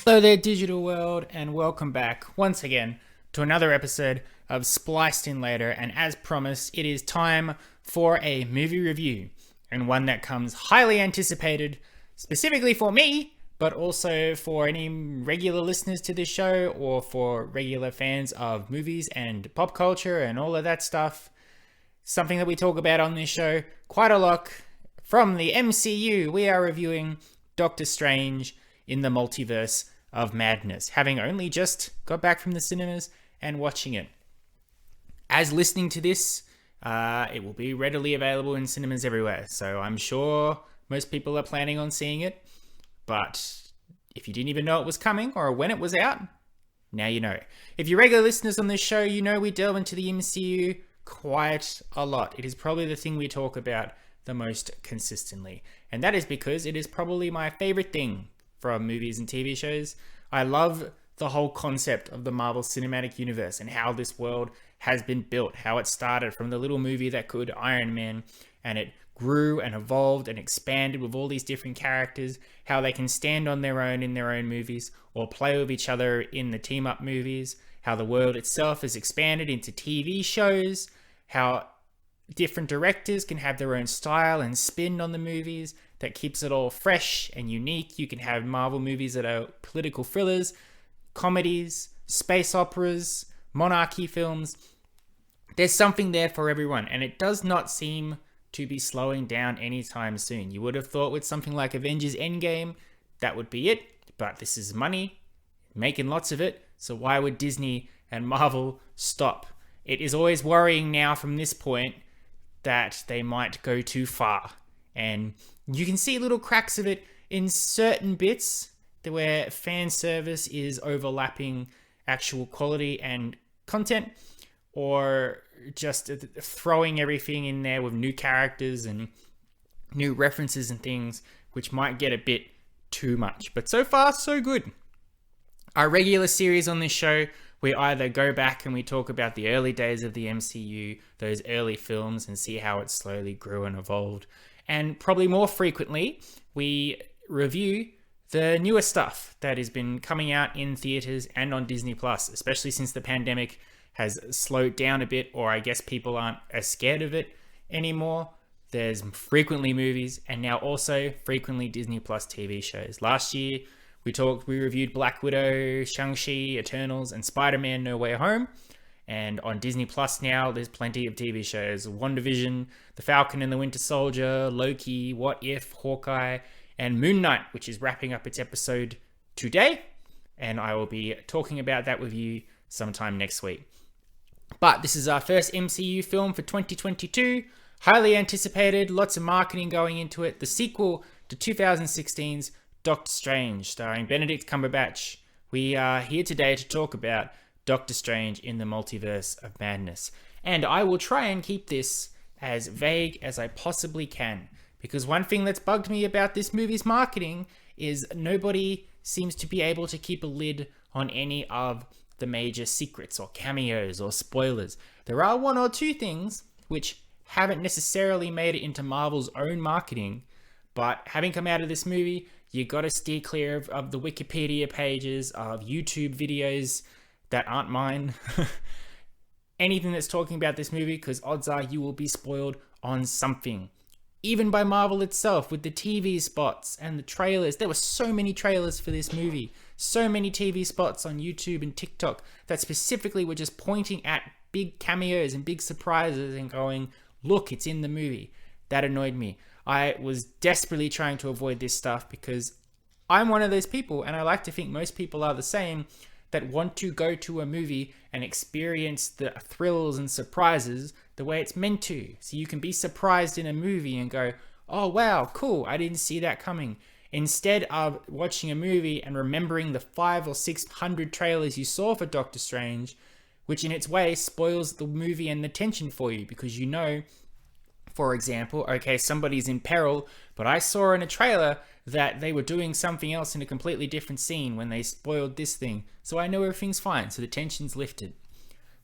Hello there, digital world, and welcome back once again to another episode of Spliced In Later. And as promised, it is time for a movie review, and one that comes highly anticipated, specifically for me, but also for any regular listeners to this show or for regular fans of movies and pop culture and all of that stuff. Something that we talk about on this show quite a lot. From the MCU, we are reviewing Doctor Strange in the Multiverse of Madness, having only just got back from the cinemas and watching it. As listening to this, it will be readily available in cinemas everywhere, so I'm sure most people are planning on seeing it. But if you didn't even know it was coming or when it was out, now you know. If you're regular listeners on this show, you know we delve into the MCU quite a lot. It is probably the thing we talk about the most consistently, and that is because it is probably my favorite thing from movies and TV shows. I love the whole concept of the Marvel Cinematic Universe and how this world has been built, how it started from the little movie that could Iron Man, and it grew and evolved and expanded with all these different characters, how they can stand on their own in their own movies or play with each other in the team-up movies, how the world itself has expanded into TV shows, how different directors can have their own style and spin on the movies that keeps it all fresh and unique. You can have Marvel movies that are political thrillers, comedies, space operas, monarchy films. There's something there for everyone, and it does not seem to be slowing down anytime soon. You would have thought with something like Avengers Endgame, that would be it, but this is money, making lots of it, so why would Disney and Marvel stop? It is always worrying now from this point that they might go too far. And you can see little cracks of it in certain bits where fan service is overlapping actual quality and content, or just throwing everything in there with new characters and new references and things, which might get a bit too much. But so far, so good. Our regular series on this show, we either go back and we talk about the early days of the MCU, those early films, and see how it slowly grew and evolved. And probably more frequently, we review the newer stuff that has been coming out in theaters and on Disney+, especially since the pandemic has slowed down a bit, or I guess people aren't as scared of it anymore. There's frequently movies, and now also frequently Disney+ TV shows. Last year, we reviewed Black Widow, Shang-Chi, Eternals, and Spider-Man No Way Home. And on Disney Plus now, there's plenty of TV shows. WandaVision, The Falcon and the Winter Soldier, Loki, What If, Hawkeye, and Moon Knight, which is wrapping up its episode today. And I will be talking about that with you sometime next week. But this is our first MCU film for 2022. Highly anticipated, lots of marketing going into it. The sequel to 2016's Doctor Strange, starring Benedict Cumberbatch. We are here today to talk about Doctor Strange in the Multiverse of Madness. And I will try and keep this as vague as I possibly can, because one thing that's bugged me about this movie's marketing is nobody seems to be able to keep a lid on any of the major secrets or cameos or spoilers. There are one or two things which haven't necessarily made it into Marvel's own marketing, but having come out of this movie, you got to steer clear of the Wikipedia pages, of YouTube videos that aren't mine, anything that's talking about this movie, because odds are you will be spoiled on something. Even by Marvel itself, with the TV spots and the trailers. There were so many trailers for this movie, so many TV spots on YouTube and TikTok that specifically were just pointing at big cameos and big surprises and going, look, it's in the movie. That annoyed me. I was desperately trying to avoid this stuff because I'm one of those people, and I like to think most people are the same, that want to go to a movie and experience the thrills and surprises the way it's meant to. So you can be surprised in a movie and go, oh wow, cool, I didn't see that coming. Instead of watching a movie and remembering the 500 or 600 trailers you saw for Doctor Strange, which in its way spoils the movie and the tension for you, because you know, for example, okay, somebody's in peril, but I saw in a trailer that they were doing something else in a completely different scene when they spoiled this thing. So I know everything's fine, so the tension's lifted.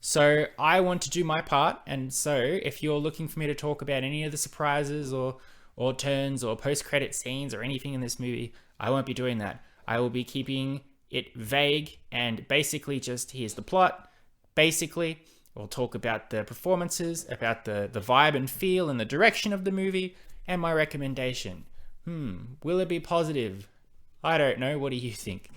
So I want to do my part, and so if you're looking for me to talk about any of the surprises or turns or post-credit scenes or anything in this movie, I won't be doing that. I will be keeping it vague and basically just here's the plot. Basically, we'll talk about the performances, about the vibe and feel and the direction of the movie, and my recommendation. Will it be positive? I don't know. What do you think?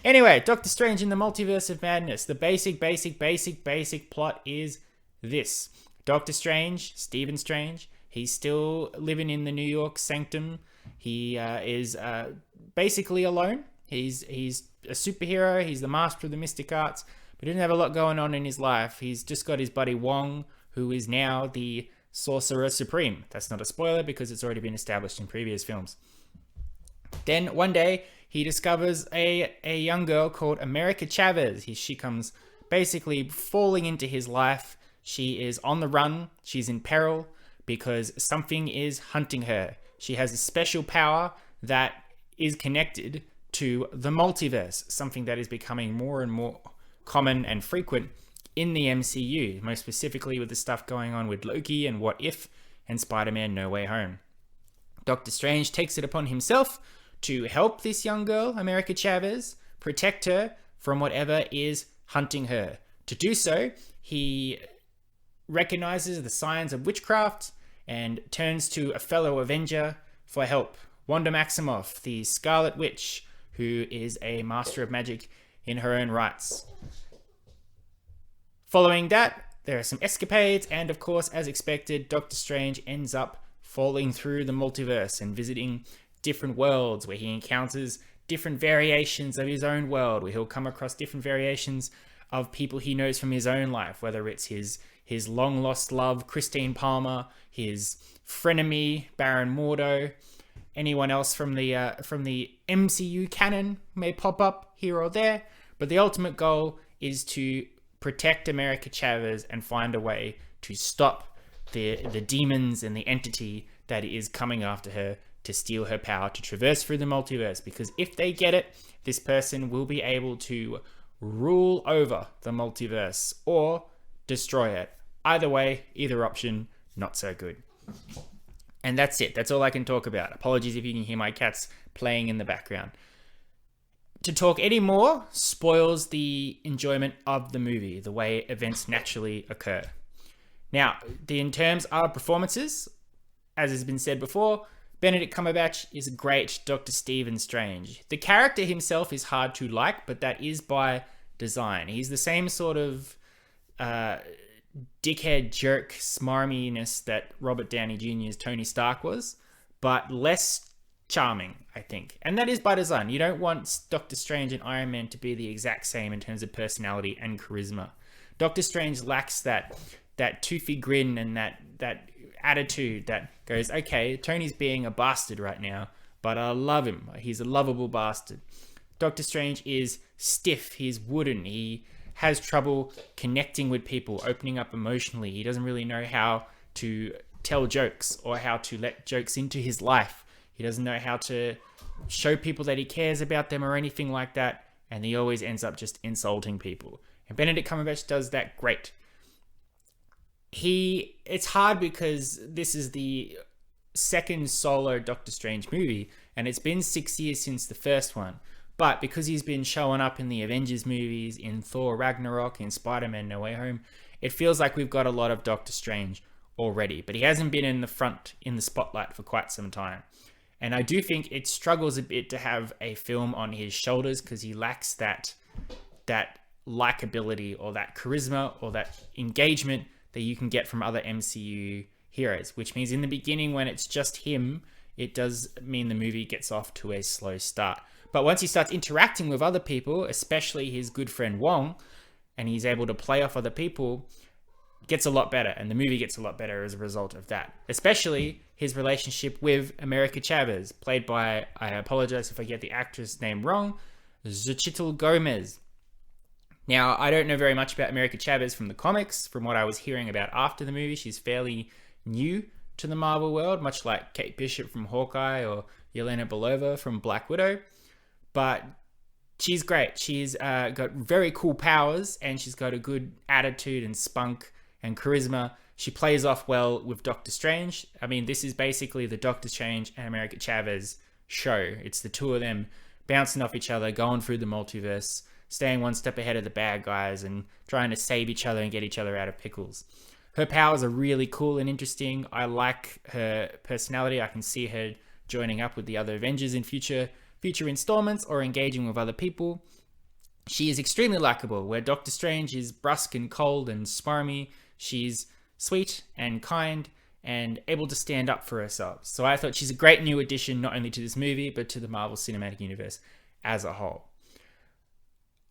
Anyway, Doctor Strange in the Multiverse of Madness. The basic plot is this. Doctor Strange, Stephen Strange, he's still living in the New York sanctum. He is basically alone. He's a superhero. He's the master of the mystic arts, but he doesn't have a lot going on in his life. He's just got his buddy Wong, who is now the Sorcerer Supreme. That's not a spoiler because it's already been established in previous films. Then one day, he discovers a young girl called America Chavez. She comes basically falling into his life. She is on the run. She's in peril because something is hunting her. She has a special power that is connected to the multiverse, something that is becoming more and more common and frequent in the MCU, most specifically with the stuff going on with Loki and What If and Spider-Man No Way Home. Doctor Strange takes it upon himself to help this young girl, America Chavez, protect her from whatever is hunting her. To do so, he recognizes the signs of witchcraft and turns to a fellow Avenger for help, Wanda Maximoff, the Scarlet Witch, who is a master of magic in her own rights. Following that, there are some escapades, and of course, as expected, Doctor Strange ends up falling through the multiverse and visiting different worlds where he encounters different variations of his own world, where he'll come across different variations of people he knows from his own life, whether it's his long lost love, Christine Palmer, his frenemy, Baron Mordo, anyone else from the MCU canon may pop up here or there. But the ultimate goal is to protect America Chavez and find a way to stop the demons and the entity that is coming after her to steal her power to traverse through the multiverse. Because if they get it, this person will be able to rule over the multiverse or destroy it. Either way, either option, not so good. And that's it. That's all I can talk about. Apologies if you can hear my cats playing in the background. To talk any more spoils the enjoyment of the movie, the way events naturally occur. Now, in terms of performances, as has been said before, Benedict Cumberbatch is a great Dr. Stephen Strange. The character himself is hard to like, but that is by design. He's the same sort of dickhead jerk smarminess that Robert Downey Jr.'s Tony Stark was, but less charming, I think. And that is by design. You don't want Doctor Strange and Iron Man to be the exact same in terms of personality and charisma. Doctor Strange lacks that toothy grin and that attitude that goes, okay, Tony's being a bastard right now, but I love him. He's a lovable bastard. Doctor Strange is stiff. He's wooden. He has trouble connecting with people, opening up emotionally. He doesn't really know how to tell jokes or how to let jokes into his life. He doesn't know how to show people that he cares about them or anything like that. And he always ends up just insulting people. And Benedict Cumberbatch does that great. It's hard because this is the second solo Doctor Strange movie, and it's been 6 years since the first one. But because he's been showing up in the Avengers movies, in Thor Ragnarok, in Spider-Man No Way Home, it feels like we've got a lot of Doctor Strange already. But he hasn't been in the spotlight for quite some time. And I do think it struggles a bit to have a film on his shoulders because he lacks that likability or that charisma or that engagement that you can get from other MCU heroes, which means in the beginning when it's just him, it does mean the movie gets off to a slow start. But once he starts interacting with other people, especially his good friend Wong, and he's able to play off other people, it gets a lot better, and the movie gets a lot better as a result of that. Especially his relationship with America Chavez, played by, I apologize if I get the actress name wrong, Xochitl Gomez. Now, I don't know very much about America Chavez from the comics. From what I was hearing about after the movie, she's fairly new to the Marvel world, much like Kate Bishop from Hawkeye or Yelena Belova from Black Widow. But she's great. She's got very cool powers, and she's got a good attitude and spunk and charisma. She plays off well with Doctor Strange. I mean, this is basically the Doctor Strange and America Chavez show. It's the two of them bouncing off each other, going through the multiverse, staying one step ahead of the bad guys and trying to save each other and get each other out of pickles. Her powers are really cool and interesting. I like her personality. I can see her joining up with the other Avengers in future installments or engaging with other people. She is extremely likable. Where Doctor Strange is brusque and cold and smarmy, she's sweet and kind and able to stand up for herself. So I thought she's a great new addition, not only to this movie, but to the Marvel Cinematic Universe as a whole.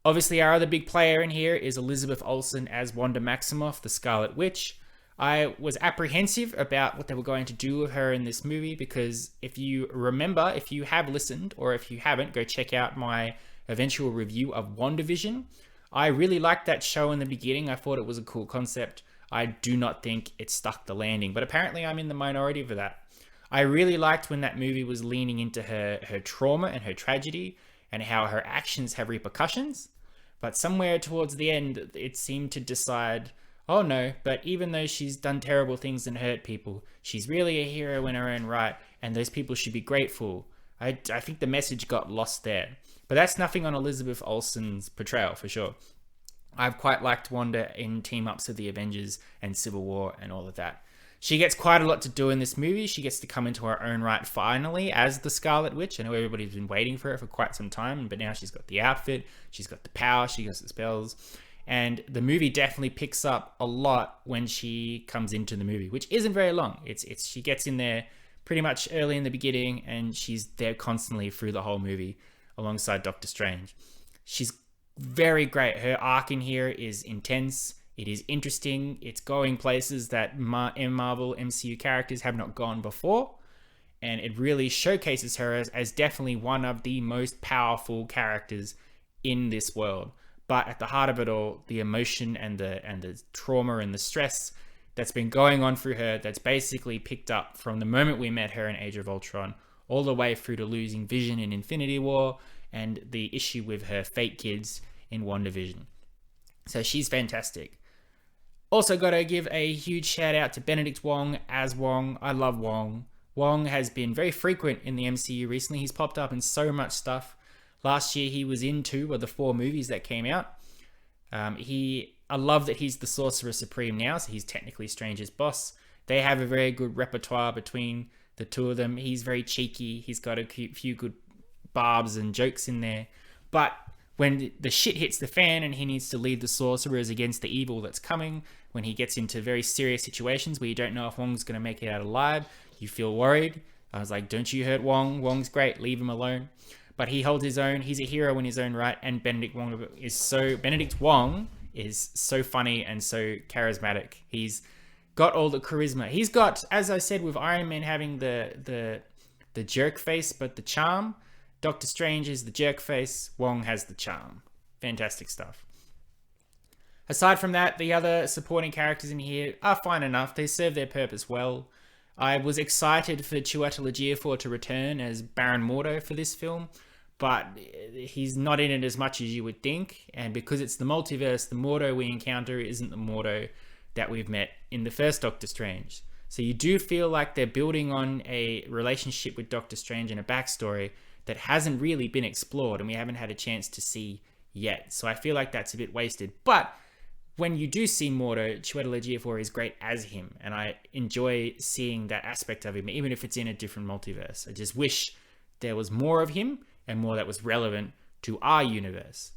Obviously, our other big player in here is Elizabeth Olsen as Wanda Maximoff, the Scarlet Witch. I was apprehensive about what they were going to do with her in this movie because if you remember, if you have listened, or if you haven't, go check out my eventual review of WandaVision. I really liked that show in the beginning. I thought it was a cool concept. I do not think it stuck the landing, but apparently I'm in the minority for that. I really liked when that movie was leaning into her trauma and her tragedy and how her actions have repercussions. But somewhere towards the end, it seemed to decide, oh no, but even though she's done terrible things and hurt people, she's really a hero in her own right, and those people should be grateful. I think the message got lost there. But that's nothing on Elizabeth Olsen's portrayal, for sure. I've quite liked Wanda in team-ups of the Avengers and Civil War and all of that. She gets quite a lot to do in this movie. She gets to come into her own right finally as the Scarlet Witch. I know everybody's been waiting for it for quite some time, but now she's got the outfit, she's got the power, she got the spells. And the movie definitely picks up a lot when she comes into the movie, which isn't very long. It's she gets in there pretty much early in the beginning, and she's there constantly through the whole movie alongside Doctor Strange. She's very great. Her arc in here is intense. It is interesting. It's going places that Marvel MCU characters have not gone before. And it really showcases her as definitely one of the most powerful characters in this world. But at the heart of it all, the emotion and the trauma and the stress that's been going on through her, that's basically picked up from the moment we met her in Age of Ultron, all the way through to losing Vision in Infinity War, and the issue with her fake kids in WandaVision. So she's fantastic. Also got to give a huge shout out to Benedict Wong as Wong. I love Wong. Wong has been very frequent in the MCU recently. He's popped up in so much stuff. Last year he was in 2 of the 4 movies that came out. I love that he's the Sorcerer Supreme now, so he's technically Strange's boss. They have a very good repertoire between the two of them. He's very cheeky. He's got a few good barbs and jokes in there. But when the shit hits the fan and he needs to lead the sorcerers against the evil that's coming, when he gets into very serious situations where you don't know if Wong's going to make it out alive, you feel worried. I was like, don't you hurt Wong. Wong's great. Leave him alone. But he holds his own. He's a hero in his own right. And Benedict Wong is so funny and so charismatic. He's got all the charisma. He's got, as I said, with Iron Man having the jerk face, but the charm. Doctor Strange is the jerk face. Wong has the charm. Fantastic stuff. Aside from that, the other supporting characters in here are fine enough. They serve their purpose well. I was excited for Chiwetel Ejiofor to return as Baron Mordo for this film, but he's not in it as much as you would think. And because it's the multiverse, the Mordo we encounter isn't the Mordo that we've met in the first Doctor Strange. So you do feel like they're building on a relationship with Doctor Strange and a backstory that hasn't really been explored and we haven't had a chance to see yet. So I feel like that's a bit wasted. But when you do see Mordo, Chiwetel Ejiofor is great as him, and I enjoy seeing that aspect of him, even if it's in a different multiverse. I just wish there was more of him and more that was relevant to our universe.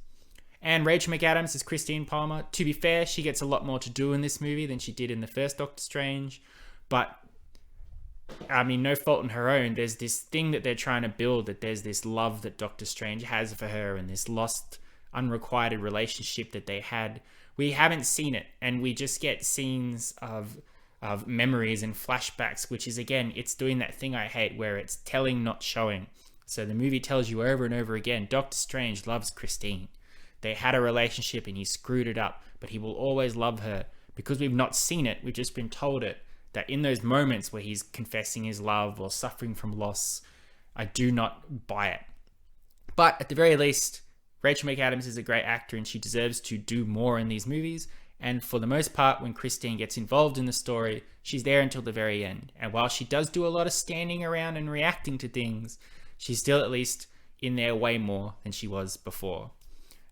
And Rachel McAdams is Christine Palmer. To be fair, she gets a lot more to do in this movie than she did in the first Doctor Strange, but I mean, no fault in her own. There's this thing that they're trying to build, that there's this love that Doctor Strange has for her and this lost, unrequited relationship that they had. We haven't seen it, and we just get scenes of memories and flashbacks, which is, again, it's doing that thing I hate where it's telling, not showing. So the movie tells you over and over again, Doctor Strange loves Christine. They had a relationship and he screwed it up, but he will always love her. Because we've not seen it, we've just been told it, that in those moments where he's confessing his love or suffering from loss, I do not buy it. But at the very least, Rachel McAdams is a great actor and she deserves to do more in these movies. And for the most part, when Christine gets involved in the story, she's there until the very end. And while she does do a lot of standing around and reacting to things, she's still at least in there way more than she was before.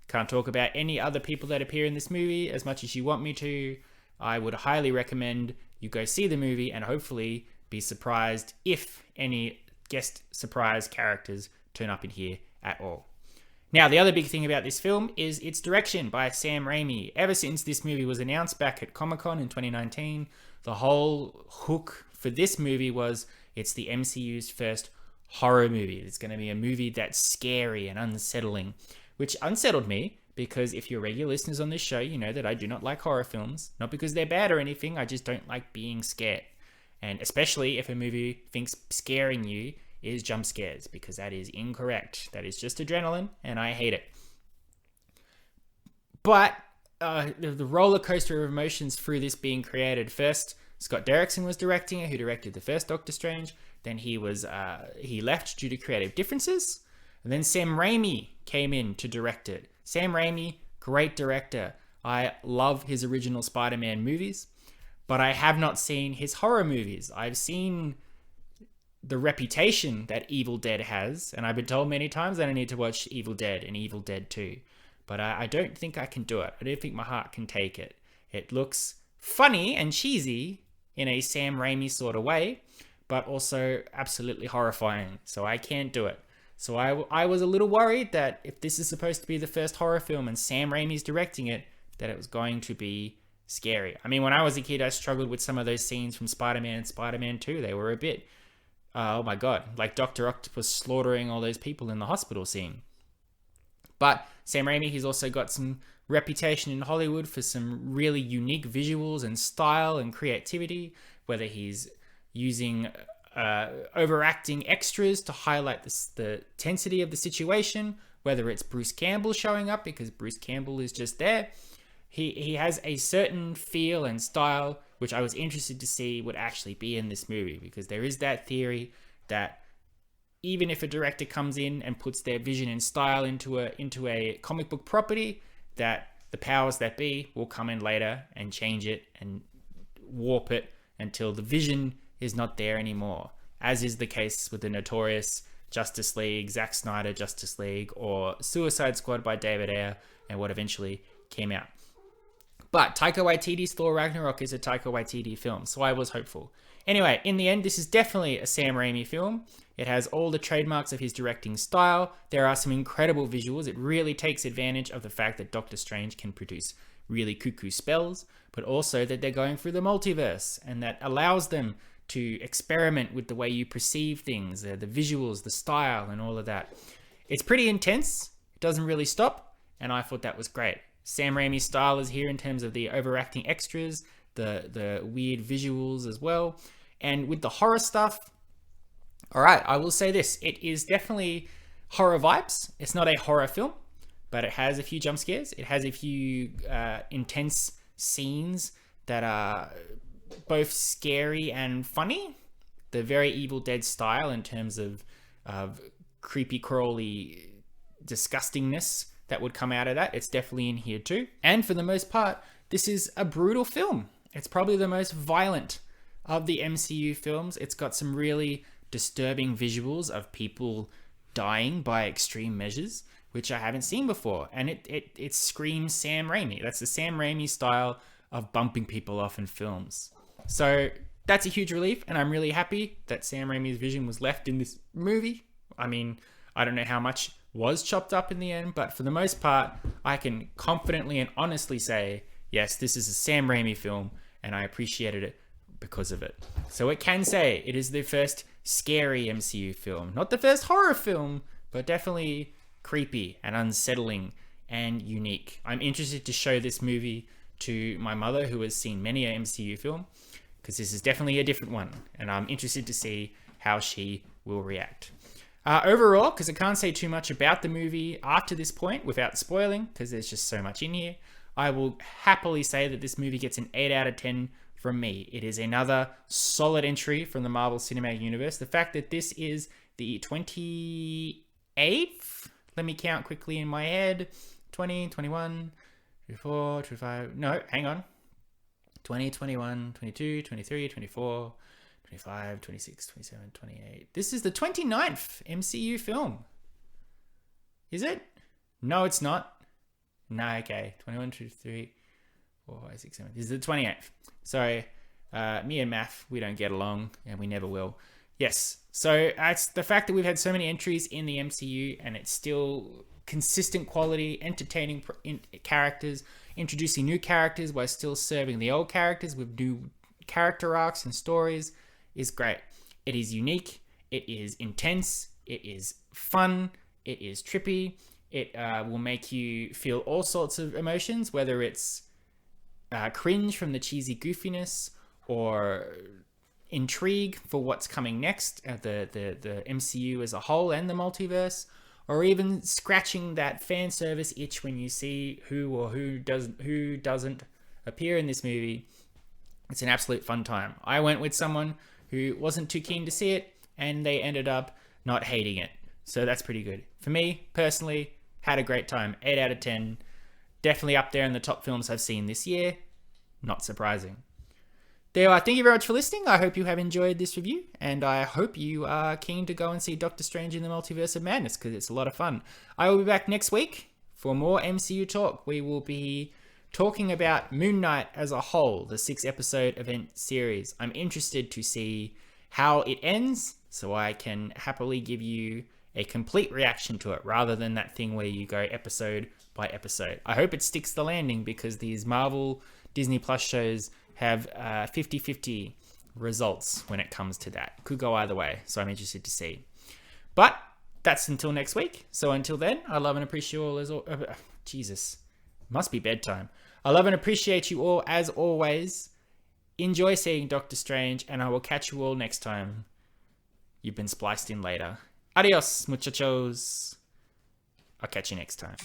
Can't talk about any other people that appear in this movie as much as you want me to. I would highly recommend you go see the movie and hopefully be surprised if any guest surprise characters turn up in here at all. Now, the other big thing about this film is its direction by Sam Raimi. Ever since this movie was announced back at Comic-Con in 2019, the whole hook for this movie was it's the MCU's first horror movie. It's going to be a movie that's scary and unsettling, which unsettled me because if you're regular listeners on this show, you know that I do not like horror films. Not because they're bad or anything, I just don't like being scared. And especially if a movie thinks scaring you is jump scares, because that is incorrect. That is just adrenaline, and I hate it. But the roller coaster of emotions through this being created. First, Scott Derrickson was directing it, who directed the first Doctor Strange. Then he left due to creative differences. And then Sam Raimi came in to direct it. Sam Raimi, great director. I love his original Spider-Man movies, but I have not seen his horror movies. I've seen the reputation that Evil Dead has, and I've been told many times that I need to watch Evil Dead and Evil Dead 2, but I don't think I can do it. I don't think my heart can take it. It looks funny and cheesy in a Sam Raimi sort of way, but also absolutely horrifying, so I can't do it. So I was a little worried that if this is supposed to be the first horror film and Sam Raimi's directing it, that it was going to be scary. I mean, when I was a kid, I struggled with some of those scenes from Spider-Man and Spider-Man 2. They were a bit, oh my God, like Dr. Octopus slaughtering all those people in the hospital scene. But Sam Raimi, he's also got some reputation in Hollywood for some really unique visuals and style and creativity, whether he's using overacting extras to highlight the tensity of the situation, whether it's Bruce Campbell showing up because Bruce Campbell is just there. He has a certain feel and style which I was interested to see would actually be in this movie, because there is that theory that even if a director comes in and puts their vision and style into a comic book property, that the powers that be will come in later and change it and warp it until the vision is not there anymore, as is the case with the notorious Justice League, Zack Snyder Justice League, or Suicide Squad by David Ayer, and what eventually came out. But Taika Waititi's Thor Ragnarok is a Taika Waititi film, so I was hopeful. Anyway, in the end, this is definitely a Sam Raimi film. It has all the trademarks of his directing style. There are some incredible visuals. It really takes advantage of the fact that Doctor Strange can produce really cuckoo spells, but also that they're going through the multiverse, and that allows them to experiment with the way you perceive things, the visuals, the style, and all of that. It's pretty intense. It doesn't really stop, and I thought that was great. Sam Raimi's style is here in terms of the overacting extras, the weird visuals as well. And with the horror stuff, all right, I will say this. It is definitely horror vibes. It's not a horror film, but it has a few jump scares. It has a few intense scenes that are both scary and funny. The very Evil Dead style in terms of creepy crawly disgustingness that would come out of that. It's definitely in here too. And for the most part, this is a brutal film. It's probably the most violent of the MCU films. It's got some really disturbing visuals of people dying by extreme measures, which I haven't seen before. And it screams Sam Raimi. That's the Sam Raimi style of bumping people off in films. So that's a huge relief, and I'm really happy that Sam Raimi's vision was left in this movie. I mean, I don't know how much was chopped up in the end, but for the most part, I can confidently and honestly say, yes, this is a Sam Raimi film, and I appreciated it because of it. So it can say it is the first scary MCU film. Not the first horror film, but definitely creepy and unsettling and unique. I'm interested to show this movie to my mother, who has seen many a MCU film, because this is definitely a different one, and I'm interested to see how she will react. Overall, because I can't say too much about the movie after this point without spoiling, because there's just so much in here, I will happily say that this movie gets an 8 out of 10 from me. It is another solid entry from the Marvel Cinematic Universe. The fact that this is the 28th, let me count quickly in my head, 20, 21, 24, 25, no, hang on, 20, 21, 22, 23, 24, 25, 26, 27, 28. This is the 29th MCU film. Is it? No, it's not. No, okay. 21, 2, 3, 4, 5, 6, 7. This is the 28th. Sorry. Me and math, we don't get along, and we never will. Yes. So it's the fact that we've had so many entries in the MCU, and it's still consistent quality, entertaining characters, introducing new characters while still serving the old characters with new character arcs and stories is great. It is unique. It is intense. It is fun. It is trippy. It will make you feel all sorts of emotions, whether it's cringe from the cheesy goofiness or intrigue for what's coming next at the MCU as a whole and the multiverse, or even scratching that fan service itch when you see who doesn't appear in this movie. It's an absolute fun time. I went with someone who wasn't too keen to see it, and they ended up not hating it. So that's pretty good. For me, personally, had a great time. 8 out of 10. Definitely up there in the top films I've seen this year. Not surprising. There, thank you very much for listening. I hope you have enjoyed this review, and I hope you are keen to go and see Doctor Strange in the Multiverse of Madness, because it's a lot of fun. I will be back next week for more MCU talk. We will be talking about Moon Knight as a whole, the 6-episode event series. I'm interested to see how it ends, so I can happily give you a complete reaction to it, rather than that thing where you go episode by episode. I hope it sticks the landing, because these Marvel Disney Plus shows have 50-50 results when it comes to that. Could go either way, so I'm interested to see. But that's until next week. So until then, I love and appreciate you all as Jesus, must be bedtime. I love and appreciate you all as always. Enjoy seeing Doctor Strange, and I will catch you all next time. You've been spliced in later. Adios, muchachos. I'll catch you next time.